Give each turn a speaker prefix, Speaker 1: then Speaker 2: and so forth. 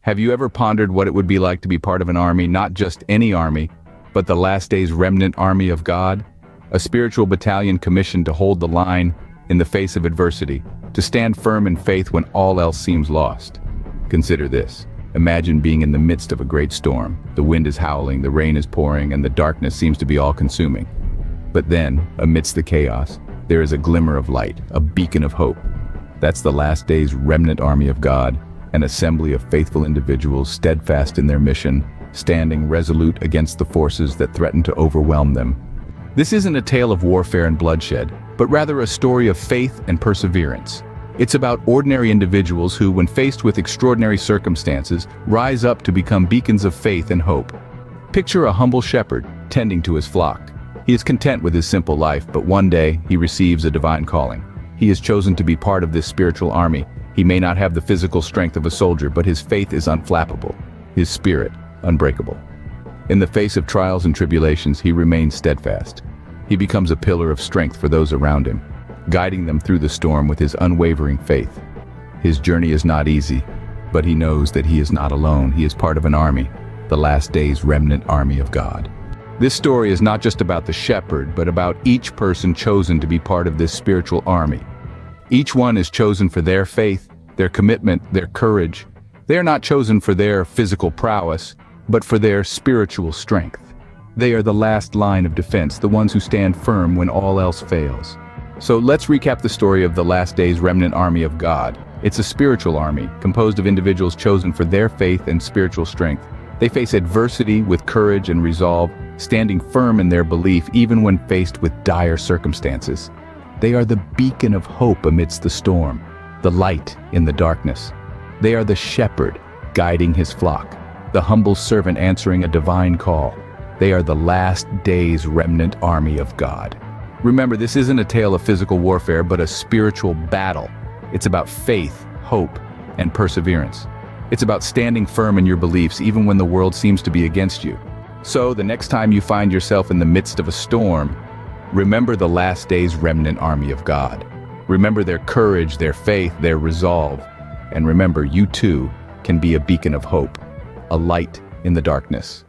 Speaker 1: Have you ever pondered what it would be like to be part of an army, not just any army, but the last days remnant army of God? A spiritual battalion commissioned to hold the line in the face of adversity, to stand firm in faith when all else seems lost. Consider this. Imagine being in the midst of a great storm. The wind is howling, the rain is pouring, and the darkness seems to be all-consuming. But then, amidst the chaos, there is a glimmer of light, a beacon of hope. That's the last days remnant army of God, an assembly of faithful individuals steadfast in their mission, standing resolute against the forces that threaten to overwhelm them. This isn't a tale of warfare and bloodshed, but rather a story of faith and perseverance. It's about ordinary individuals who, when faced with extraordinary circumstances, rise up to become beacons of faith and hope. Picture a humble shepherd tending to his flock. He is content with his simple life, but one day he receives a divine calling. He is chosen to be part of this spiritual army. He may not have the physical strength of a soldier, but his faith is unflappable, his spirit unbreakable. In the face of trials and tribulations, he remains steadfast. He becomes a pillar of strength for those around him, guiding them through the storm with his unwavering faith. His journey is not easy, but he knows that he is not alone. He is part of an army, the last days remnant army of God. This story is not just about the shepherd, but about each person chosen to be part of this spiritual army. Each one is chosen for their faith, their commitment, their courage. They are not chosen for their physical prowess, but for their spiritual strength. They are the last line of defense, the ones who stand firm when all else fails. So let's recap the story of the last days remnant army of God. It's a spiritual army, composed of individuals chosen for their faith and spiritual strength. They face adversity with courage and resolve, standing firm in their belief even when faced with dire circumstances. They are the beacon of hope amidst the storm, the light in the darkness. They are the shepherd guiding his flock, the humble servant answering a divine call. They are the last days remnant army of God. Remember, this isn't a tale of physical warfare, but a spiritual battle. It's about faith, hope, and perseverance. It's about standing firm in your beliefs even when the world seems to be against you. So, the next time you find yourself in the midst of a storm, remember the last days remnant army of God. Remember their courage, their faith, their resolve. And remember, you too can be a beacon of hope, a light in the darkness.